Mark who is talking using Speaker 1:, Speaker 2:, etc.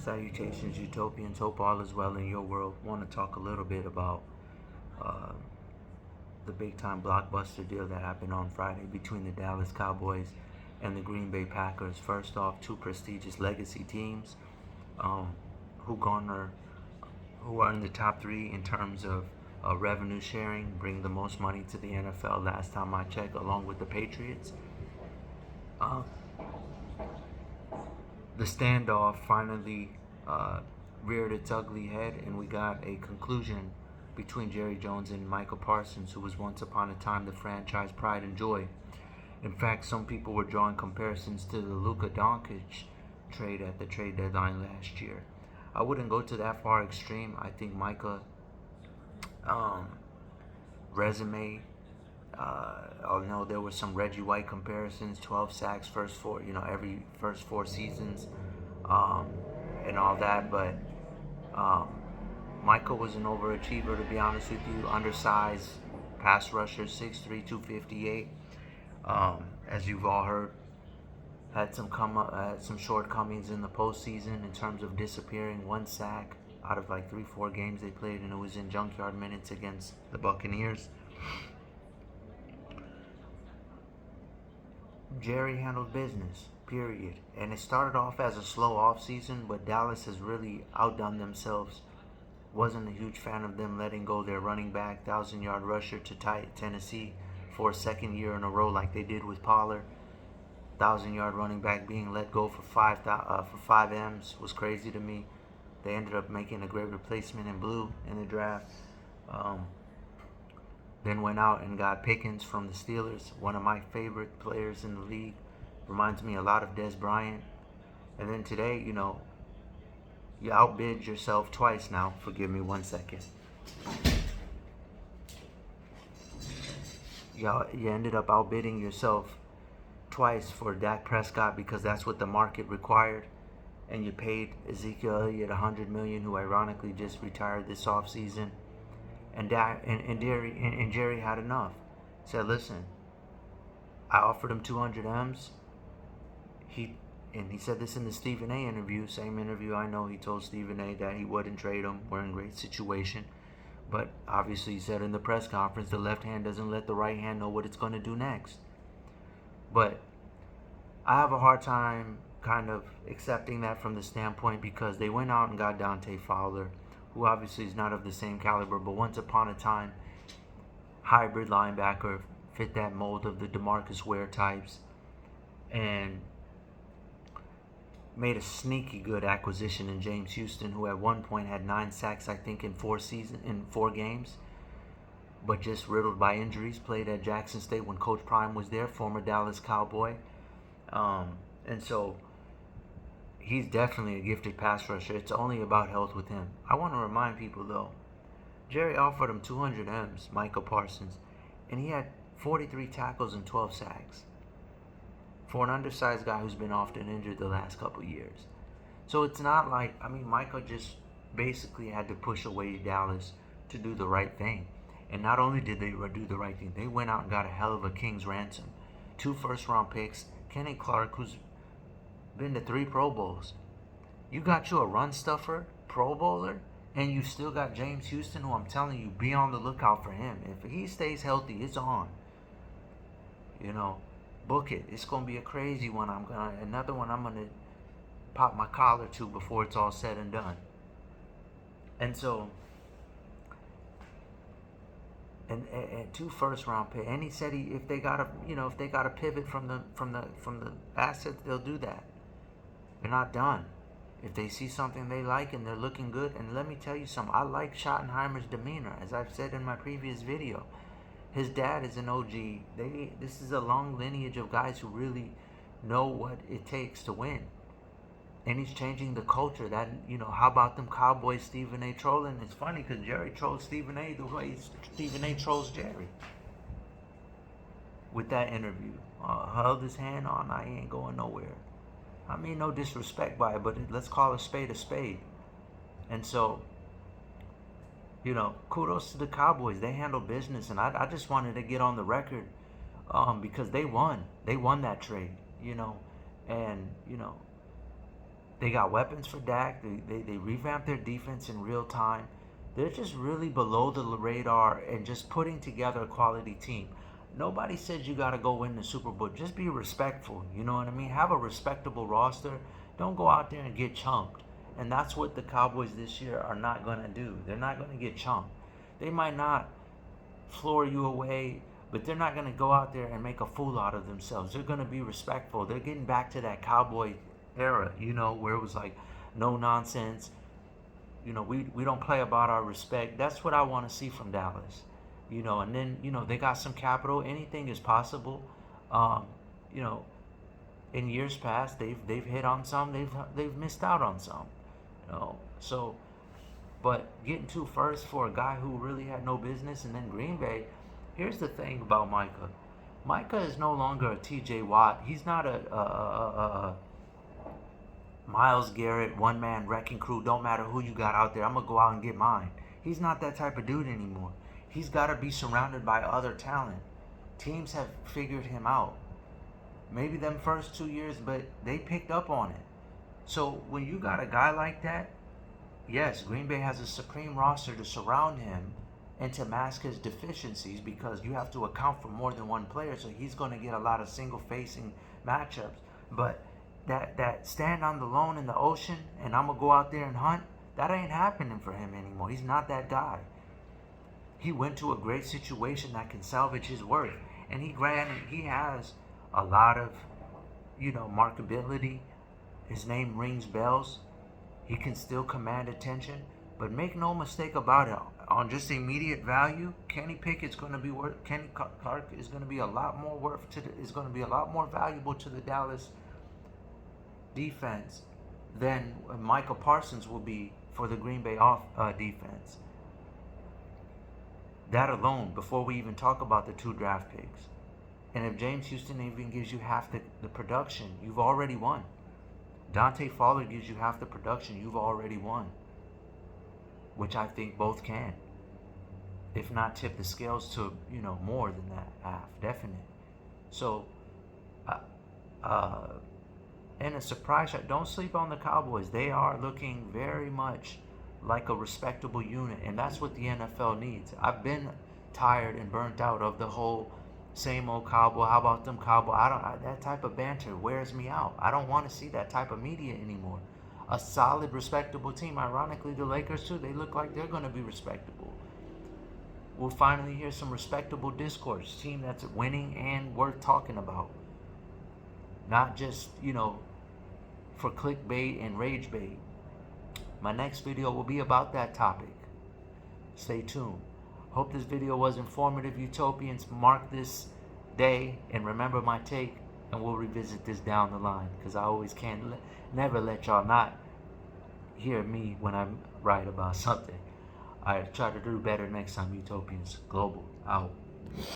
Speaker 1: Salutations, Utopians. Hope all is well in your world. Want to talk a little bit about uh, the big time Blockbuster deal that happened on Friday between the Dallas Cowboys and the Green Bay Packers. First off, two prestigious legacy teams um, who garner, who are in the top three in terms of revenue sharing, bring the most money to the NFL last time I checked, along with the Patriots. Uh, the standoff finally reared its ugly head, and we got a conclusion between Jerry Jones and Micah Parsons, who was once upon a time the franchise pride and joy. In fact, some people were drawing comparisons to the Luka Doncic trade at the trade deadline last year. I wouldn't go to that far extreme. I think Micah um, resume. I know there were some Reggie White comparisons, 12 sacks, every first 4 seasons, um, and all that. But um, Michael was an overachiever, to be honest with you. Undersized pass rusher, 6'3", 258. As you've all heard, had some shortcomings in the postseason in terms of disappearing. 1 sack out of like 3-4 games they played, and it was in junkyard minutes against the Buccaneers. Jerry handled business, period. And it started off as a slow offseason, but Dallas has really outdone themselves. Wasn't a huge fan of them letting go their running back, 1,000-yard rusher to Tennessee for a second year in a row, like they did with Pollard. 1,000-yard running back being let go for five M's was crazy to me. They ended up making a great replacement in blue in the draft. Then went out and got Pickens from the Steelers, one of my favorite players in the league. Reminds me a lot of Des Bryant. And then today, you outbid yourself twice now. Forgive me 1 second. You ended up outbidding yourself twice for Dak Prescott because that's what the market required. And you paid Ezekiel Elliott $100 million, who ironically just retired this offseason. And Jerry had enough. Said, listen, I offered him 200 M's. He said this in the Stephen A interview, same interview I know. He told Stephen A that he wouldn't trade him. We're in a great situation. But obviously he said in the press conference, the left hand doesn't let the right hand know what it's going to do next. But I have a hard time kind of accepting that from the standpoint because they went out and got Dante Fowler, who obviously is not of the same caliber, but once upon a time, hybrid linebacker, fit that mold of the DeMarcus Ware types, and made a sneaky good acquisition in James Houston, who at one point had 9 sacks, I think, in 4 games, but just riddled by injuries. Played at Jackson State when Coach Prime was there, former Dallas Cowboy, and so he's definitely a gifted pass rusher. It's only about health with him. I want to remind people, though, Jerry offered him 200 M's, Micah Parsons, and he had 43 tackles and 12 sacks for an undersized guy who's been often injured the last couple years. So it's not like, Micah just basically had to push away Dallas to do the right thing. And not only did they do the right thing, they went out and got a hell of a king's ransom. 2 first-round picks, Kenny Clark, who's been to 3 Pro Bowls. You got you a run stuffer, Pro Bowler, and you still got James Houston, who I'm telling you, be on the lookout for him. If he stays healthy, it's on. Book it. It's gonna be a crazy one. Another one I'm gonna pop my collar to before it's all said and done. And so, and 2 first-round picks. And he said if they gotta pivot from the assets, they'll do that. They're not done. If they see something they like and they're looking good, and let me tell you something, I like Schottenheimer's demeanor, as I've said in my previous video. His dad is an OG. This is a long lineage of guys who really know what it takes to win. And he's changing the culture. That, how about them Cowboys Stephen A trolling? It's funny because Jerry trolls Stephen A the way Stephen A trolls Jerry. With that interview, held his hand on, I ain't going nowhere. No disrespect by it, but let's call a spade a spade. And so, kudos to the Cowboys. They handled business, and I just wanted to get on the record because they won. They won that trade, and, They got weapons for Dak. They revamped their defense in real time. They're just really below the radar and just putting together a quality team. Nobody says you got to go win the Super Bowl. Just be respectful. You know what I mean? Have a respectable roster. Don't go out there and get chunked. And that's what the Cowboys this year are not going to do. They're not going to get chunked. They might not floor you away, but they're not going to go out there and make a fool out of themselves. They're going to be respectful. They're getting back to that Cowboy era, where it was like no nonsense. We don't play about our respect. That's what I want to see from Dallas. And then, they got some capital. Anything is possible. You know, in years past, they've hit on some, they've missed out on some. So, but getting to first for a guy who really had no business, and then Green Bay. Here's the thing about Micah. Micah is no longer a T.J. Watt. He's not a Myles Garrett, one-man wrecking crew. Don't matter who you got out there, I'm going to go out and get mine. He's not that type of dude anymore. He's got to be surrounded by other talent. Teams have figured him out. Maybe them first 2 years, but they picked up on it. So when you got a guy like that, yes, Green Bay has a supreme roster to surround him and to mask his deficiencies, because you have to account for more than one player, so he's going to get a lot of single-facing matchups. But that stand on the lone in the ocean and I'm going to go out there and hunt, that ain't happening for him anymore. He's not that guy. He went to a great situation that can salvage his worth. And he has a lot of, markability. His name rings bells. He can still command attention. But make no mistake about it, on just immediate value, Kenny Clark is going to be a lot more valuable to the Dallas defense than Micah Parsons will be for the Green Bay defense. That alone, before we even talk about the 2 draft picks. And if James Houston even gives you half the production, you've already won. Dante Fowler gives you half the production, you've already won. Which I think both can. If not tip the scales to, more than that half, definite. So, and a surprise shot. Don't sleep on the Cowboys. They are looking very much like a respectable unit, and that's what the NFL needs. I've been tired and burnt out of the whole same old Cowboy. How about them Cowboy? That type of banter wears me out. I don't want to see that type of media anymore. A solid, respectable team. Ironically, the Lakers too. They look like they're going to be respectable. We'll finally hear some respectable discourse. Team that's winning and worth talking about. Not just, for clickbait and rage bait. My next video will be about that topic. Stay tuned. Hope this video was informative, Utopians. Mark this day and remember my take, and we'll revisit this down the line, because I always never let y'all not hear me when I'm right about something. I try to do better next time, Utopians. Global out.